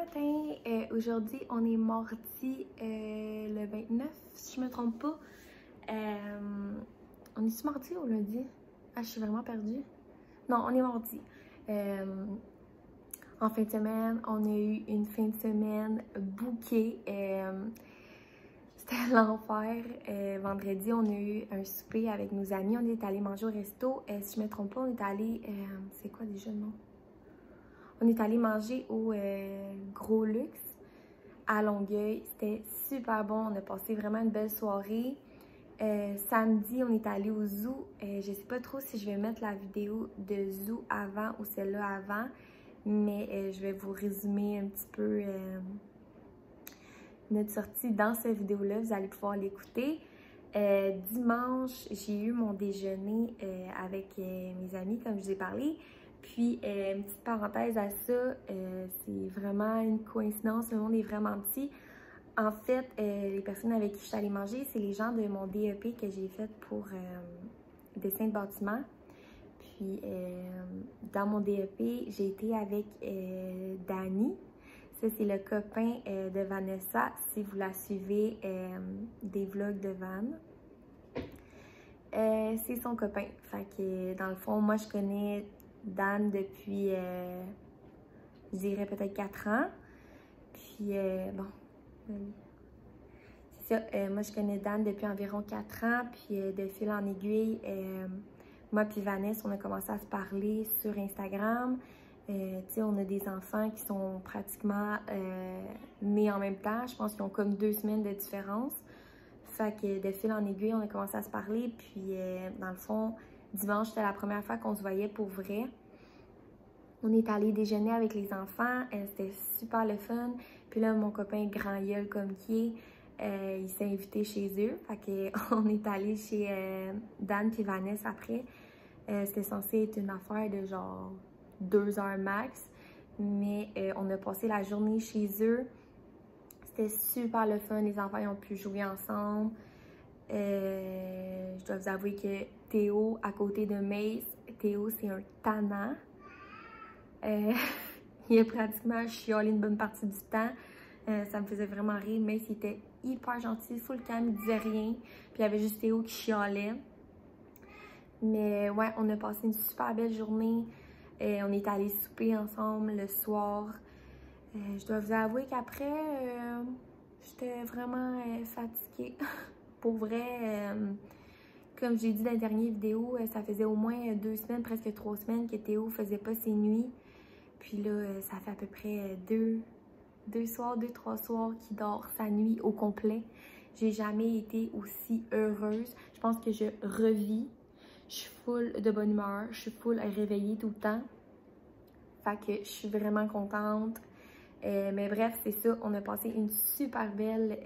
matin, aujourd'hui on est mardi le 29 si je me trompe pas. On est-tu mardi ou lundi? Ah, je suis vraiment perdue. Non, on est mardi. En fin de semaine, on a eu une fin de semaine bouquée. C'était l'enfer. Vendredi, on a eu un souper avec nos amis. On est allé manger au resto. Si je me trompe pas, on est allé... c'est quoi déjà le nom? On est allé manger au Gros Luxe à Longueuil. C'était super bon. On a passé vraiment une belle soirée. Samedi, on est allé au zoo. Je sais pas trop si je vais mettre la vidéo de zoo avant ou celle-là avant, mais je vais vous résumer un petit peu notre sortie dans cette vidéo-là. Vous allez pouvoir l'écouter. Dimanche, j'ai eu mon déjeuner avec mes amis, comme je vous ai parlé. Puis, une petite parenthèse à ça, c'est vraiment une coïncidence, le monde est vraiment petit. En fait, les personnes avec qui je suis allée manger, c'est les gens de mon DEP que j'ai fait pour dessin de bâtiment. Puis, dans mon DEP, j'ai été avec Danny. Ça, c'est le copain de Vanessa, si vous la suivez des vlogs de Van. C'est son copain. Fait que, dans le fond, moi, je connais Dan depuis, je dirais peut-être 4 ans. Puis, bon, c'est ça. Moi, je connais Dan depuis environ 4 ans. Puis, de fil en aiguille, moi puis Vanessa, on a commencé à se parler sur Instagram. Tu sais, on a des enfants qui sont pratiquement nés en même temps. Je pense qu'ils ont comme 2 semaines de différence. Fait que de fil en aiguille, on a commencé à se parler. Puis, dans le fond, dimanche, c'était la première fois qu'on se voyait pour vrai. On est allé déjeuner avec les enfants. C'était super le fun. Puis là, mon copain grand gueule comme qui est, il s'est invité chez eux. Fait que on est allé chez Dan puis Vanessa après. C'était censé être une affaire de genre 2 heures max. Mais on a passé la journée chez eux. C'était super le fun. Les enfants ils ont pu jouer ensemble. Je dois vous avouer que Théo, à côté de Mace, Théo, c'est un tannant. Il a pratiquement chialé une bonne partie du temps. Ça me faisait vraiment rire. Mace, il était hyper gentil, full calme, il disait rien. Puis il y avait juste Théo qui chialait. Mais ouais, on a passé une super belle journée. On est allé souper ensemble le soir. Je dois vous avouer qu'après, j'étais vraiment fatiguée. Pour vrai, comme j'ai dit dans la dernière vidéo, ça faisait au moins 2 semaines, presque 3 semaines que Théo faisait pas ses nuits. Puis là, ça fait à peu près 3 soirs qu'il dort sa nuit au complet. J'ai jamais été aussi heureuse. Je pense que je revis. Je suis full de bonne humeur. Je suis full réveillée tout le temps. Fait que je suis vraiment contente. Mais bref, c'est ça. On a passé une super belle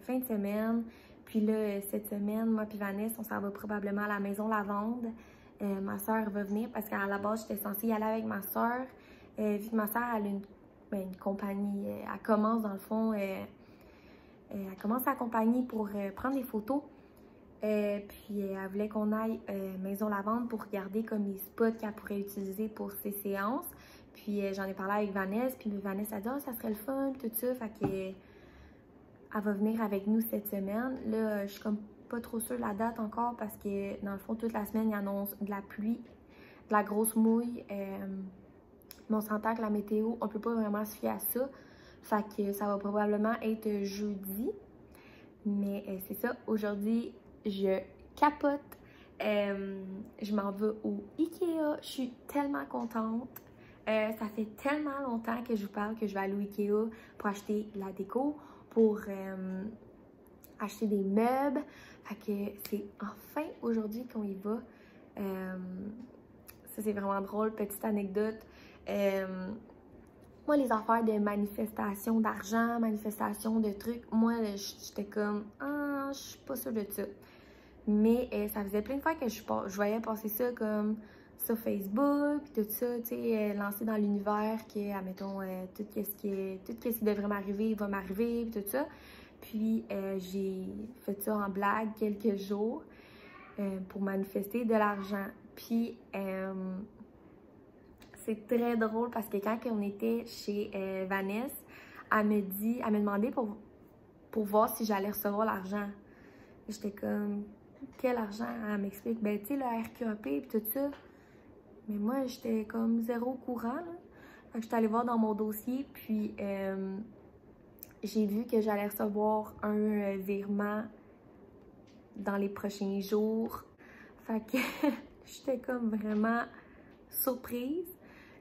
fin de semaine. Puis là, cette semaine, moi puis Vanessa, on s'en va probablement à la Maison Lavande. Ma soeur va venir parce qu'à la base, j'étais censée y aller avec ma soeur. Vu que ma soeur, elle a une compagnie. Elle commence dans le fond, elle commence sa compagnie pour prendre des photos. Puis elle voulait qu'on aille Maison Lavande pour regarder comme les spots qu'elle pourrait utiliser pour ses séances. Puis j'en ai parlé avec Vanessa, puis Vanessa a dit « Ah, ça serait le fun, tout ça. » Fait que elle va venir avec nous cette semaine. Là, je suis comme pas trop sûre de la date encore parce que dans le fond, toute la semaine, il annonce de la pluie, de la grosse mouille. Mais on s'entend que la météo, on peut pas vraiment se fier à ça. Fait que ça va probablement être jeudi. Mais c'est ça, aujourd'hui, je capote. Je m'en vais au Ikea. Je suis tellement contente. Ça fait tellement longtemps que je vous parle que je vais aller au Ikea pour acheter de la déco, pour acheter des meubles. Fait que c'est enfin aujourd'hui qu'on y va. Ça, c'est vraiment drôle. Petite anecdote. Moi, les affaires de manifestation d'argent, manifestation de trucs, moi, j'étais comme, ah, je suis pas sûre de ça. Mais ça faisait plein de fois que je voyais passer ça comme sur Facebook, tout ça, tu sais, lancé dans l'univers que, admettons, tout ce qui devrait m'arriver va m'arriver, tout ça. Puis, j'ai fait ça en blague quelques jours pour manifester de l'argent. Puis, c'est très drôle parce que quand on était chez Vanessa, elle m'a demandé pour voir si j'allais recevoir l'argent. J'étais comme, quel argent? Elle m'explique, ben tu sais, le RQAP et tout ça. Mais moi, j'étais comme zéro au courant, là. Fait que j'étais allée voir dans mon dossier, puis j'ai vu que j'allais recevoir un virement dans les prochains jours. Fait que j'étais comme vraiment surprise.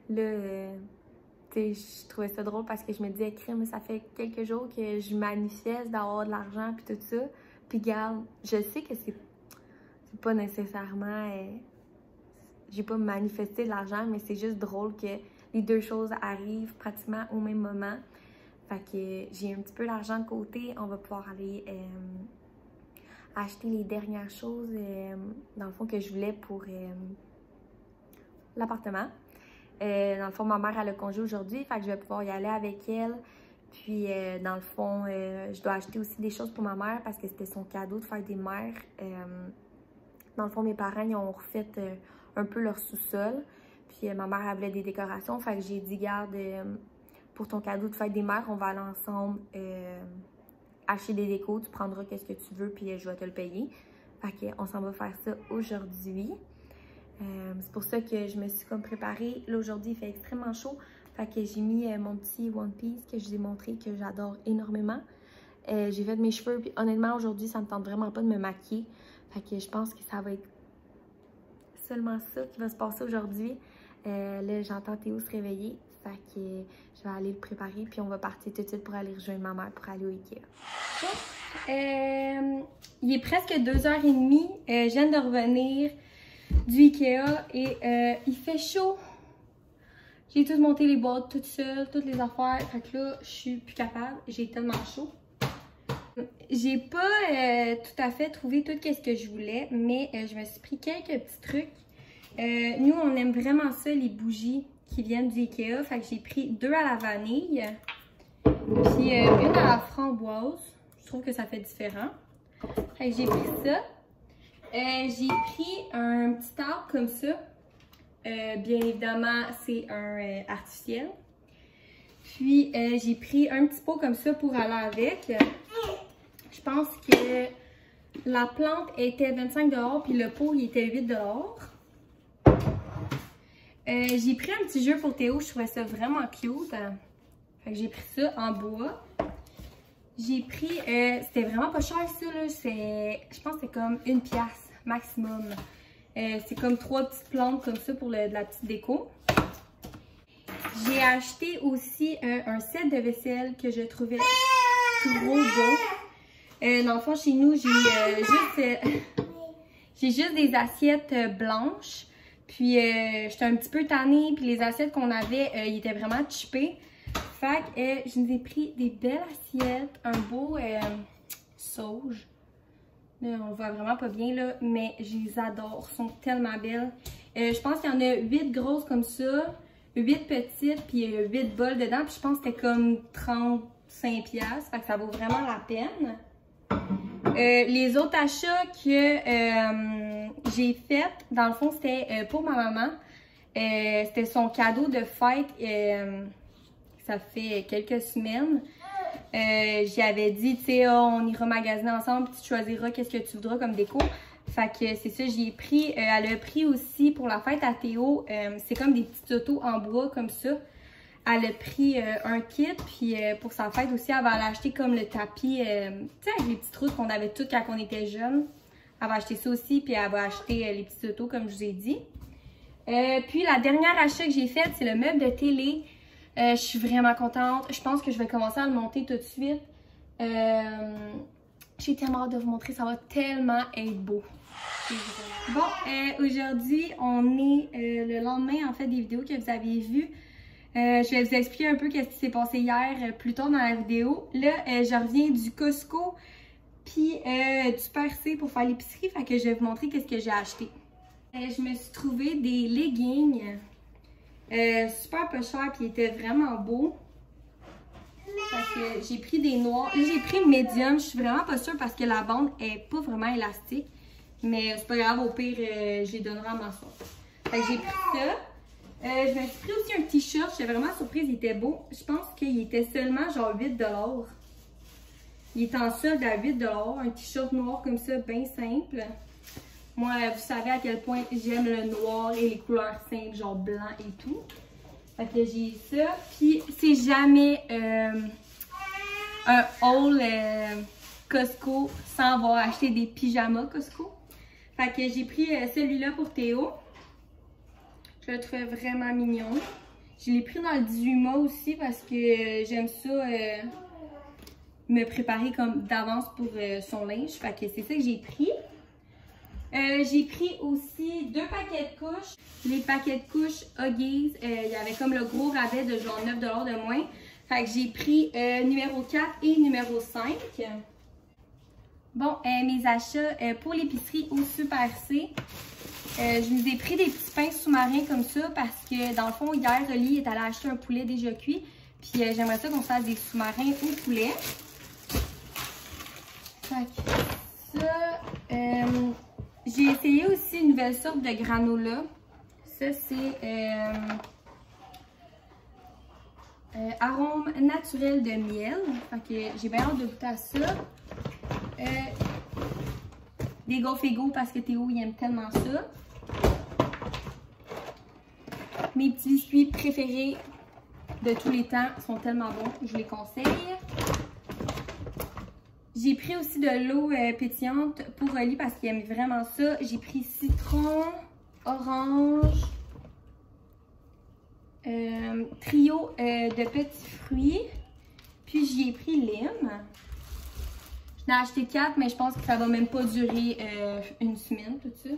Là, tu sais, je trouvais ça drôle parce que je me disais, crime, ça fait quelques jours que je manifeste d'avoir de l'argent puis tout ça. Puis regarde, je sais que c'est pas nécessairement... j'ai pas manifesté de l'argent, mais c'est juste drôle que les deux choses arrivent pratiquement au même moment. Fait que j'ai un petit peu d'argent de côté. On va pouvoir aller acheter les dernières choses, dans le fond, que je voulais pour l'appartement. Dans le fond, ma mère, elle a congé aujourd'hui, fait que je vais pouvoir y aller avec elle. Puis, dans le fond, je dois acheter aussi des choses pour ma mère parce que c'était son cadeau de fête des mères. Dans le fond, mes parents, ils ont refait un peu leur sous-sol. Puis, ma mère, elle voulait des décorations. Fait que j'ai dit, garde, pour ton cadeau de fête des mères, on va aller ensemble acheter des décos. Tu prendras qu'est-ce que tu veux, puis je vais te le payer. Fait qu'on s'en va faire ça aujourd'hui. C'est pour ça que je me suis comme préparée. Là, aujourd'hui, il fait extrêmement chaud. Fait que j'ai mis mon petit One Piece que je vous ai montré, que j'adore énormément. J'ai fait mes cheveux, puis honnêtement, aujourd'hui, ça me tente vraiment pas de me maquiller. Fait que je pense que ça va être seulement ça qui va se passer aujourd'hui. Là, j'entends Théo se réveiller. Fait que je vais aller le préparer, puis on va partir tout de suite pour aller rejoindre ma mère pour aller au Ikea. Il est presque 2h30. Je viens de revenir du Ikea et il fait chaud. J'ai tout monté les boîtes toute seule, toutes les affaires. Fait que là, je suis plus capable. J'ai tellement chaud. J'ai pas tout à fait trouvé tout ce que je voulais, mais je me suis pris quelques petits trucs. Nous, on aime vraiment ça, les bougies qui viennent du Ikea. Fait que j'ai pris 2 à la vanille, puis une à la framboise. Je trouve que ça fait différent. Fait que j'ai pris ça. J'ai pris un petit arbre comme ça. Bien évidemment, c'est un artificiel. Puis, j'ai pris un petit pot comme ça pour aller avec. Je pense que la plante était 25 $, puis le pot, il était 8 $. J'ai pris un petit jeu pour Théo. Je trouvais ça vraiment cute. Fait que j'ai pris ça en bois. J'ai pris... c'était vraiment pas cher, ça, là. Je pense que c'était comme 1$ maximum. C'est comme 3 petites plantes comme ça pour de la petite déco. J'ai acheté aussi un set de vaisselle que je trouvais trop beau. Dans le fond, chez nous, j'ai juste des assiettes blanches. Puis, j'étais un petit peu tannée. Puis, les assiettes qu'on avait, ils étaient vraiment cheapés. Fait que je nous ai pris des belles assiettes. Un beau sauge. Là, on le voit vraiment pas bien, là, mais je les adore. Elles sont tellement belles. Je pense qu'il y en a 8 grosses comme ça, 8 petites, puis 8 bols dedans. Puis je pense que c'était comme 35$. Fait que ça vaut vraiment la peine. Les autres achats que j'ai fait, dans le fond, c'était pour ma maman. C'était son cadeau de fête. Ça fait quelques semaines. J'y avais dit, tu sais, on ira magasiner ensemble, puis tu choisiras qu'est-ce que tu voudras comme déco. Fait que c'est ça, j'y ai pris. Elle a pris aussi pour la fête à Théo, c'est comme des petites autos en bois comme ça. Elle a pris un kit, puis pour sa fête aussi, elle va aller acheter comme le tapis, tu sais, avec les petites routes qu'on avait toutes quand on était jeunes. Elle va acheter ça aussi, puis elle va acheter les petites autos comme je vous ai dit. Puis la dernière achat que j'ai faite, c'est le meuble de télé. Je suis vraiment contente. Je pense que je vais commencer à le monter tout de suite. J'ai tellement hâte de vous montrer. Ça va tellement être beau. Bon, aujourd'hui, on est le lendemain, en fait, des vidéos que vous avez vues. Je vais vous expliquer un peu ce qui s'est passé hier, plus tard dans la vidéo. Là, je reviens du Costco, puis du Super C pour faire l'épicerie. Fait que je vais vous montrer qu'est-ce que j'ai acheté. Je me suis trouvé des leggings. Super peu cher, puis il était vraiment beau. Fait que j'ai pris des noirs. Là, j'ai pris medium. Je suis vraiment pas sûre parce que la bande est pas vraiment élastique. Mais c'est pas grave, au pire, je les donnerai à ma soeur. Fait que j'ai pris ça. Je me suis pris aussi un t-shirt. J'étais vraiment surprise, il était beau. Je pense qu'il était seulement genre 8 $. Il est en solde à 8 $. Un t-shirt noir comme ça, bien simple. Moi, vous savez à quel point j'aime le noir et les couleurs simples, genre blanc et tout. Fait que j'ai ça. Puis c'est jamais un haul Costco sans avoir acheté des pyjamas Costco. Fait que j'ai pris celui-là pour Théo. Je le trouvais vraiment mignon. Je l'ai pris dans le 18 mois aussi parce que j'aime ça me préparer comme d'avance pour son linge. Fait que c'est ça que j'ai pris. J'ai pris aussi 2 paquets de couches. Les paquets de couches Huggies, il y avait comme le gros rabais de genre 9 $ de moins. Fait que j'ai pris numéro 4 et numéro 5. Bon, mes achats pour l'épicerie au Super C. Je nous ai pris des petits pains sous-marins comme ça parce que dans le fond, hier, Oli est allé acheter un poulet déjà cuit. Puis j'aimerais ça qu'on fasse des sous-marins au poulet. Fait que ça... j'ai essayé aussi une nouvelle sorte de granola. Ça, c'est arôme naturel de miel. Fait que j'ai bien hâte de goûter à ça. Des gaufres parce que Théo, il aime tellement ça. Mes petits biscuits préférés de tous les temps sont tellement bons. Je les conseille. J'ai pris aussi de l'eau pétillante pour Oli parce qu'il aime vraiment ça. J'ai pris citron, orange, trio de petits fruits. Puis j'y ai pris lime. J'en ai acheté 4, mais je pense que ça va même pas durer une semaine, tout ça.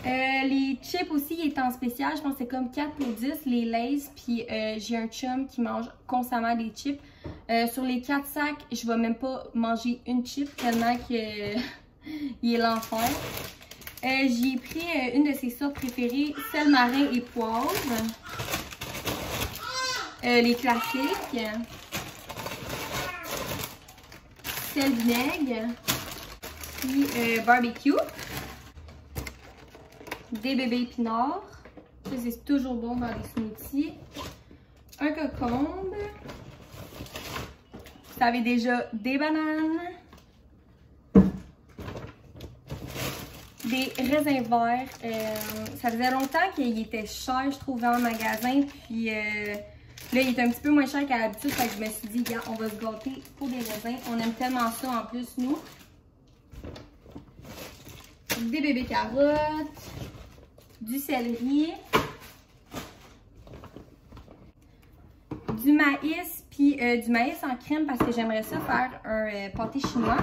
Les chips aussi, ils étaient en spécial. Je pense que c'est comme 4 pour 10, les Lay's. Puis j'ai un chum qui mange constamment des chips. Sur les 4 sacs, je vais même pas manger une chip tellement que il est l'enfer. J'ai pris une de ses sortes préférées, sel marin et poivre. Les classiques. Sel vinaigre. Puis barbecue. Des bébés épinards. Ça, c'est toujours bon dans les smoothies. Un concombre. Vous savez déjà, des bananes. Des raisins verts. Ça faisait longtemps qu'il était cher, je trouve, dans le magasin. Puis là, il est un petit peu moins cher qu'à l'habitude. Fait que je me suis dit, regarde, on va se gâter pour des raisins. On aime tellement ça en plus, nous. Des bébés carottes. Du céleri, du maïs, puis du maïs en crème parce que j'aimerais ça faire un pâté chinois.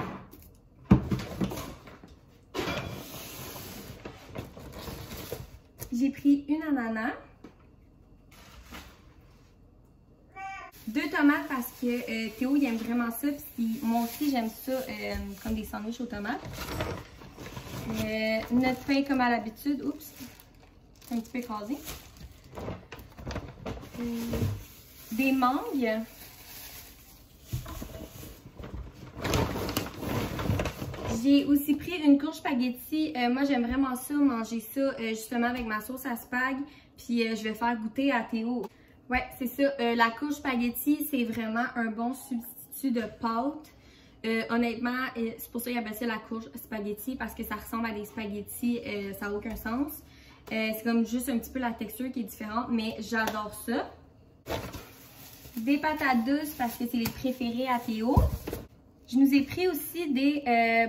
J'ai pris une ananas. 2 tomates parce que Théo il aime vraiment ça, puis moi aussi j'aime ça comme des sandwichs aux tomates. Notre pain comme à l'habitude, oups! Un petit peu écrasé. Des mangues. J'ai aussi pris une courge spaghetti. Moi, j'aime vraiment ça, manger ça justement avec ma sauce à spag. Puis je vais faire goûter à Théo. Ouais, c'est ça. La courge spaghetti, c'est vraiment un bon substitut de pâte. Honnêtement, c'est pour ça qu'il appelle ça la courge spaghetti parce que ça ressemble à des spaghettis, ça n'a aucun sens. C'est comme juste un petit peu la texture qui est différente, mais j'adore ça. Des patates douces parce que c'est les préférés à Théo. Je nous ai pris aussi des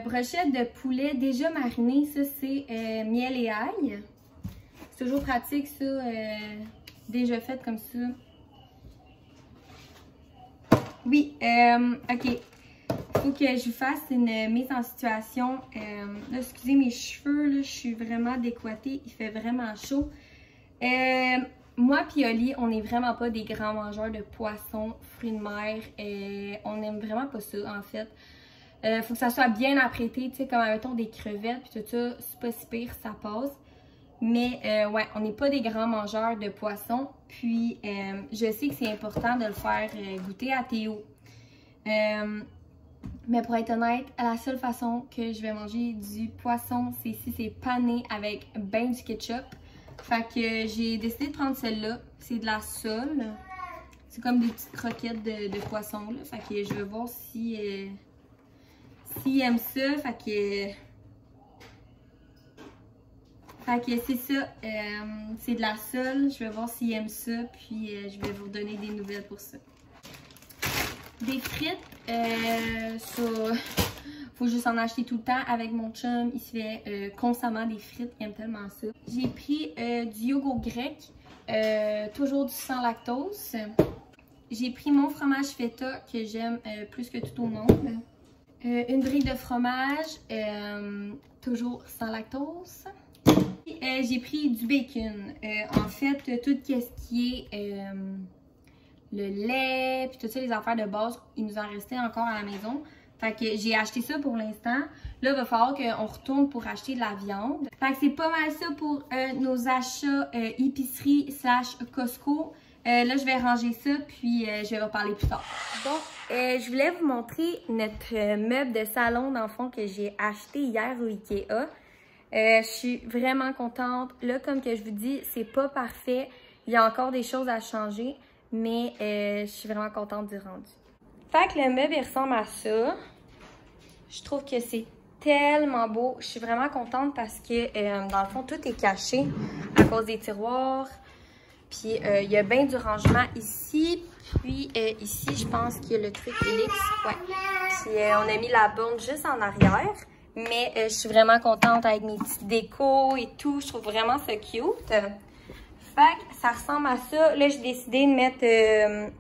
brochettes de poulet déjà marinées. Ça, c'est miel et ail. C'est toujours pratique, ça, déjà fait comme ça. Oui, ok. Faut que je vous fasse une mise en situation. Là, excusez mes cheveux, là, je suis vraiment décoiffée. Il fait vraiment chaud. Moi et Oli, on n'est vraiment pas des grands mangeurs de poissons, fruits de mer. On n'aime vraiment pas ça, en fait. Faut que ça soit bien apprêté, tu sais, comme mettons des crevettes puis tout ça. C'est pas si pire, ça passe. Mais ouais, on n'est pas des grands mangeurs de poissons. Puis, je sais que c'est important de le faire goûter à Théo. Mais pour être honnête, la seule façon que je vais manger du poisson, c'est si c'est pané avec ben du ketchup. Fait que j'ai décidé de prendre celle-là. C'est de la sole. C'est comme des petites croquettes de poisson, là. Fait que je vais voir si s'ils aiment ça. Fait que c'est ça. C'est de la sole. Je vais voir s'ils aiment ça. Puis je vais vous donner des nouvelles pour ça. Des frites. Faut juste en acheter tout le temps. Avec mon chum, il se fait constamment des frites. Il aime tellement ça. J'ai pris du yogourt grec. Toujours du sans lactose. J'ai pris mon fromage feta que j'aime plus que tout au monde. Une brique de fromage. Toujours sans lactose. J'ai pris du bacon. En fait, tout ce qui est le lait, puis toutes ça, les affaires de base, il nous en restait encore à la maison. Fait que j'ai acheté ça pour l'instant. Là, il va falloir qu'on retourne pour acheter de la viande. Fait que c'est pas mal ça pour nos achats épicerie / Costco. Là, je vais ranger ça, puis je vais vous parler plus tard. Bon, je voulais vous montrer notre meuble de salon, dans le fond, que j'ai acheté hier au Ikea. Je suis vraiment contente. Là, comme que je vous dis, c'est pas parfait. Il y a encore des choses à changer, mais je suis vraiment contente du rendu. Fait que le meuble, il ressemble à ça. Je trouve que c'est tellement beau. Je suis vraiment contente parce que, dans le fond, tout est caché à cause des tiroirs. Puis, il y a bien du rangement ici. Puis, ici, je pense qu'il y a le truc Helix. Ouais. Puis, on a mis la borne juste en arrière. Mais je suis vraiment contente avec mes petites décos et tout. Je trouve vraiment ça cute. Fait que ça ressemble à ça. Là, j'ai décidé de mettre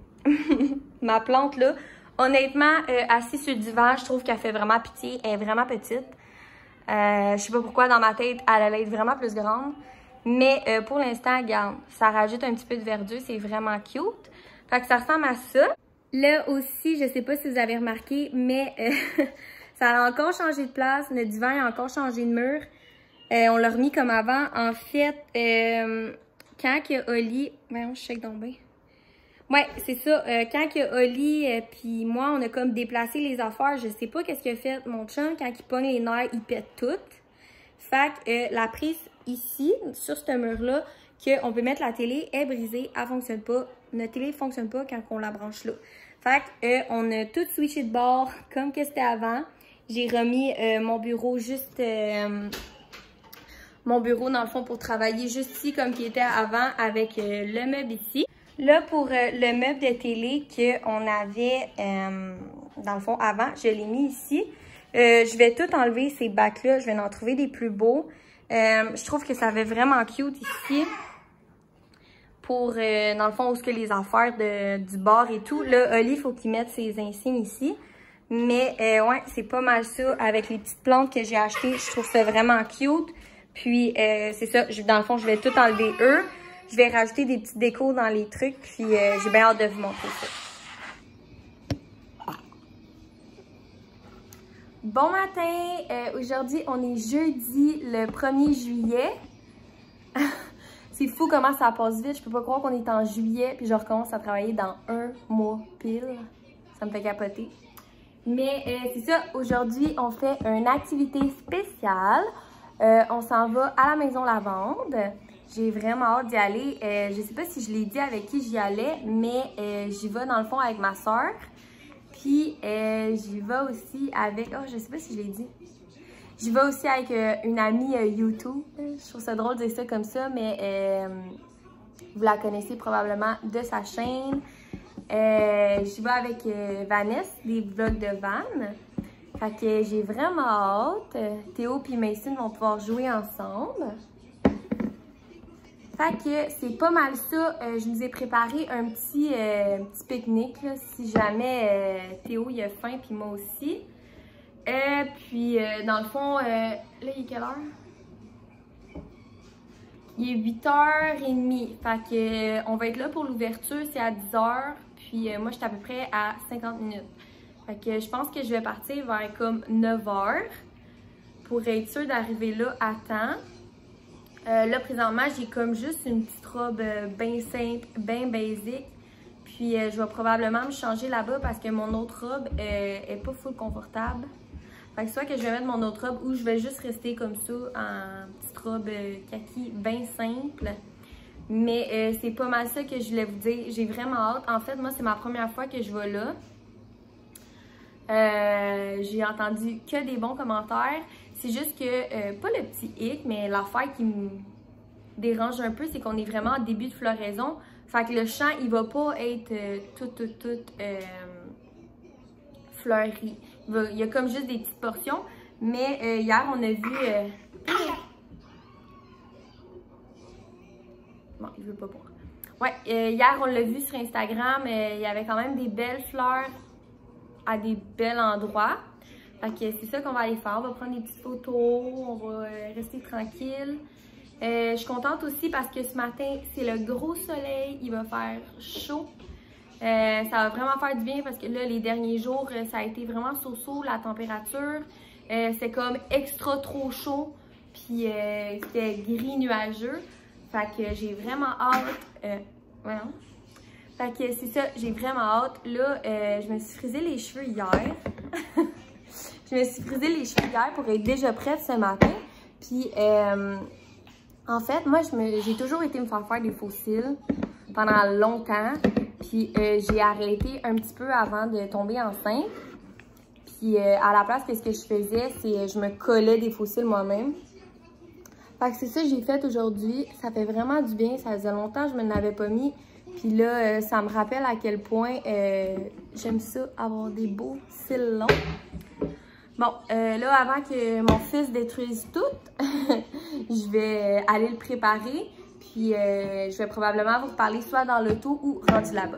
ma plante là. Honnêtement, assise sur le divan, je trouve qu'elle fait vraiment pitié. Elle est vraiment petite. Je sais pas pourquoi, dans ma tête, elle allait être vraiment plus grande. Mais pour l'instant, regarde, ça rajoute un petit peu de verdure. C'est vraiment cute. Fait que ça ressemble à ça. Là aussi, je sais pas si vous avez remarqué, mais ça a encore changé de place. Notre divan a encore changé de mur. On l'a remis comme avant. En fait, quand que Oli... Voyons, je shake donc bien. Ouais, c'est ça. Quand que Oli puis moi, on a comme déplacé les affaires, je sais pas qu'est-ce qu'il a fait. Mon chum, quand il pogne les nerfs, il pète tout. Fait que la prise ici, sur ce mur-là, qu'on peut mettre la télé, est brisée. Elle fonctionne pas. Notre télé fonctionne pas quand on la branche là. Fait que on a tout switché de bord comme que c'était avant. J'ai remis mon bureau juste... mon bureau, dans le fond, pour travailler juste ici comme qu'il était avant avec le meuble ici. Là, pour le meuble de télé qu'on avait, dans le fond, avant, je l'ai mis ici. Je vais tout enlever ces bacs-là. Je vais en trouver des plus beaux. Je trouve que ça fait vraiment cute ici. Pour, dans le fond, où est-ce que les affaires du bar et tout. Là, Oli, il faut qu'il mette ses insignes ici. Mais, ouais, c'est pas mal ça. Avec les petites plantes que j'ai achetées, je trouve ça vraiment cute. Puis, c'est ça. Dans le fond, je vais tout enlever eux. Je vais rajouter des petites décos dans les trucs. Puis, j'ai bien hâte de vous montrer ça. Bon matin! Aujourd'hui, on est jeudi, le 1er juillet. C'est fou comment ça passe vite. Je peux pas croire qu'on est en juillet. Puis, je recommence à travailler dans un mois pile. Ça me fait capoter. Mais c'est ça. Aujourd'hui, on fait une activité spéciale. On s'en va à la Maison Lavande. J'ai vraiment hâte d'y aller. Je sais pas si je l'ai dit avec qui j'y allais, mais j'y vais dans le fond avec ma soeur. Puis j'y vais aussi avec... Oh, je sais pas si je l'ai dit. J'y vais aussi avec une amie YouTube. Je trouve ça drôle de dire ça comme ça, mais vous la connaissez probablement de sa chaîne. J'y vais avec Vanessa, des vlogs de Van. Fait que j'ai vraiment hâte. Théo et Mason vont pouvoir jouer ensemble. Fait que c'est pas mal ça. Je nous ai préparé un petit pique-nique, là, si jamais Théo il a faim, puis moi aussi. Puis dans le fond, là il est quelle heure? Il est 8h30. Fait que on va être là pour l'ouverture, c'est à 10h. Puis moi je suis à peu près à 50 minutes. Fait que je pense que je vais partir vers comme 9h pour être sûre d'arriver là à temps. Là, présentement, j'ai comme juste une petite robe bien simple, bien basique. Puis, je vais probablement me changer là-bas parce que mon autre robe est pas full confortable. Fait que soit que je vais mettre mon autre robe ou je vais juste rester comme ça en petite robe kaki bien simple. Mais c'est pas mal ça que je voulais vous dire. J'ai vraiment hâte. En fait, moi, c'est ma première fois que je vais là. J'ai entendu que des bons commentaires. C'est juste que, pas le petit hic, mais l'affaire qui me dérange un peu, c'est qu'on est vraiment en début de floraison. Fait que le champ, il va pas être tout fleuri. Il y a comme juste des petites portions. Mais hier, on a vu... Bon, il veut pas boire. Ouais, hier, on l'a vu sur Instagram. Il y avait quand même des belles fleurs à des bels endroits. Fait que c'est ça qu'on va aller faire. On va prendre des petites photos. On va rester tranquille. Je suis contente aussi parce que ce matin, c'est le gros soleil. Il va faire chaud. Ça va vraiment faire du bien parce que là, les derniers jours, ça a été vraiment so-so, la température. C'était comme extra trop chaud. Puis c'était gris nuageux. Fait que j'ai vraiment hâte. Voyons. Fait que c'est ça, j'ai vraiment hâte. Là, je me suis frisé les cheveux hier. Je me suis frisé les cheveux hier pour être déjà prête ce matin. Puis, en fait, moi, j'ai toujours été me faire des faux cils pendant longtemps. Puis, j'ai arrêté un petit peu avant de tomber enceinte. Puis, à la place, qu'est-ce que je faisais, c'est je me collais des faux cils moi-même. Fait que c'est ça que j'ai fait aujourd'hui. Ça fait vraiment du bien. Ça faisait longtemps que je ne m'en avais pas mis. Puis là, ça me rappelle à quel point j'aime ça, avoir des beaux cils longs. Bon, là, avant que mon fils détruise tout, je vais aller le préparer. Puis je vais probablement vous parler soit dans l'auto ou rendu là-bas.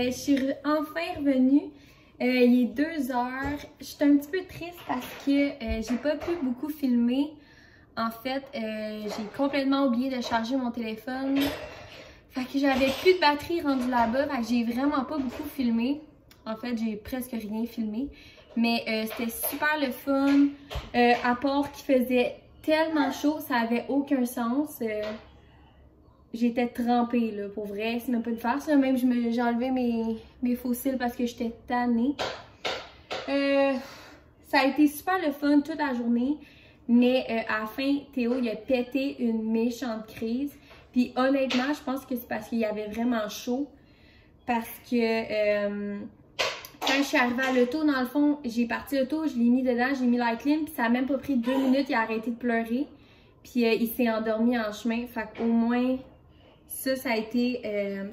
Je suis enfin revenue. Il est 2 h. Je suis un petit peu triste parce que j'ai pas pu beaucoup filmer. En fait, j'ai complètement oublié de charger mon téléphone. Fait que j'avais plus de batterie rendue là-bas. Fait que j'ai vraiment pas beaucoup filmé. En fait, j'ai presque rien filmé. Mais c'était super le fun. À part qu'il faisait tellement chaud, ça avait aucun sens. J'étais trempée, là, pour vrai. C'est même pas une farce, là. Même j'ai enlevé mes faux cils parce que j'étais tannée. Ça a été super le fun toute la journée. Mais à la fin, Théo, il a pété une méchante crise. Puis honnêtement, je pense que c'est parce qu'il y avait vraiment chaud. Parce que quand je suis arrivée à l'auto, dans le fond, j'ai parti l'auto, je l'ai mis dedans, j'ai mis l'air clean. Puis ça a même pas pris 2 minutes, il a arrêté de pleurer. Puis il s'est endormi en chemin. Fait qu'au moins... Ça a été,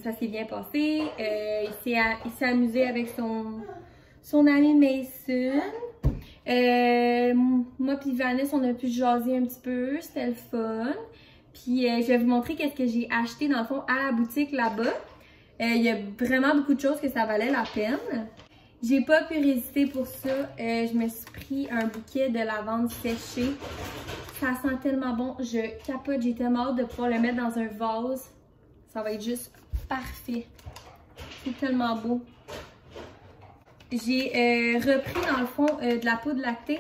ça s'est bien passé. Il s'est amusé avec son ami Mason. Moi puis Vanessa, on a pu jaser un petit peu. C'était le fun. Puis je vais vous montrer qu'est-ce que j'ai acheté dans le fond à la boutique là-bas. Il y a vraiment beaucoup de choses que ça valait la peine. J'ai pas pu résister pour ça. Je me suis pris un bouquet de lavande séchée. Ça sent tellement bon. Je capote. J'ai tellement hâte de pouvoir le mettre dans un vase. Ça va être juste parfait. C'est tellement beau. J'ai repris dans le fond de la poudre lactée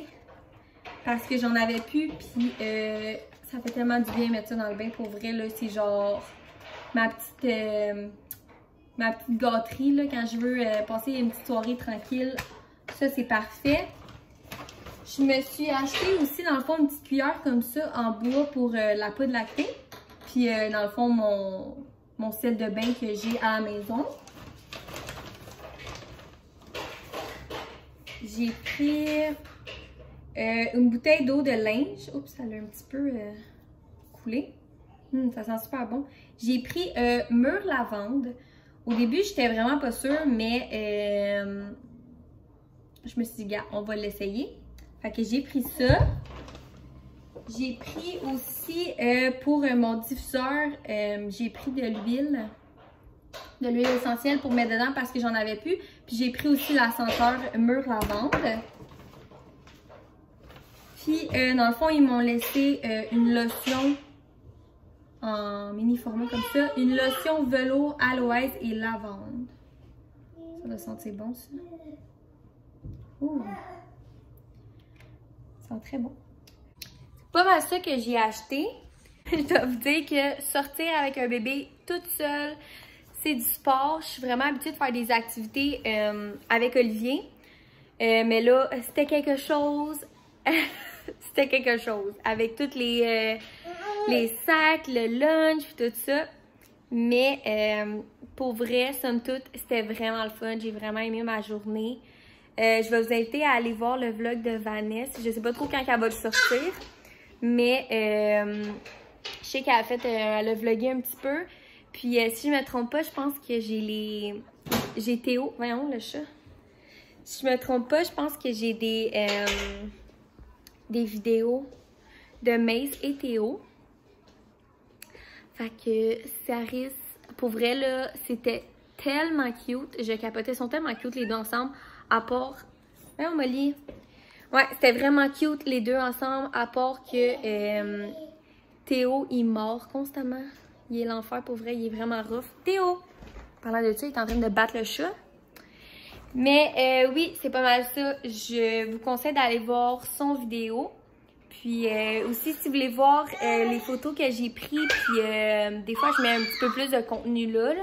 parce que j'en avais plus. Puis ça fait tellement du bien de mettre ça dans le bain. Pour vrai, là, c'est genre ma petite gâterie là, quand je veux passer une petite soirée tranquille. Ça, c'est parfait. Je me suis acheté aussi dans le fond une petite cuillère comme ça en bois pour la poudre lactée. Puis dans le fond, mon sel de bain que j'ai à la maison. J'ai pris une bouteille d'eau de linge. Oups, ça a un petit peu coulé. Ça sent super bon. J'ai pris mûre lavande. Au début, j'étais vraiment pas sûre, mais je me suis dit, gars, on va l'essayer. Fait que j'ai pris ça. J'ai pris aussi pour mon diffuseur, j'ai pris de l'huile essentielle pour mettre dedans parce que j'en avais plus. Puis j'ai pris aussi la senteur mûre lavande. Puis dans le fond, ils m'ont laissé une lotion en mini format comme ça. Une lotion velours, aloès et lavande. Ça doit sentir bon, ça. Ouh. Ça sent très bon. C'est pas mal ça que j'ai acheté. Je dois vous dire que sortir avec un bébé toute seule, c'est du sport. Je suis vraiment habituée de faire des activités avec Olivier. Mais là, c'était quelque chose. C'était quelque chose. Avec tous les sacs, le lunch, tout ça. Mais pour vrai, somme toute, c'était vraiment le fun. J'ai vraiment aimé ma journée. Je vais vous inviter à aller voir le vlog de Vanessa. Je sais pas trop quand elle va le sortir. Mais je sais qu'elle a fait, elle a vlogué un petit peu. Puis si je me trompe pas, je pense que j'ai Théo. Voyons le chat. Si je me trompe pas, je pense que j'ai des vidéos de Mace et Théo. Fait que Saris, pour vrai là, c'était tellement cute. Je capotais, ils sont tellement cute les deux ensemble. À part... Voyons Molly. Ouais, c'était vraiment cute les deux ensemble. À part que Théo, il mord constamment. Il est l'enfer pour vrai, il est vraiment rough. Théo! Parlant de ça, il est en train de battre le chat. Mais oui, c'est pas mal ça. Je vous conseille d'aller voir son vidéo. Puis aussi, si vous voulez voir les photos que j'ai prises, puis des fois, je mets un petit peu plus de contenu là.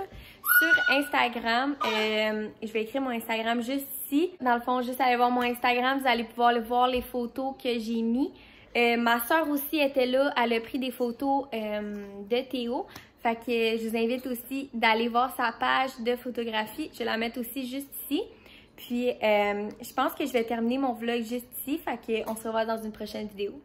Sur Instagram, je vais écrire mon Instagram juste ici. Dans le fond, juste aller voir mon Instagram, vous allez pouvoir voir les photos que j'ai mis. Ma soeur aussi était là, elle a pris des photos de Théo. Fait que je vous invite aussi d'aller voir sa page de photographie. Je vais la mettre aussi juste ici. Puis je pense que je vais terminer mon vlog juste ici. Fait qu'on se revoit dans une prochaine vidéo.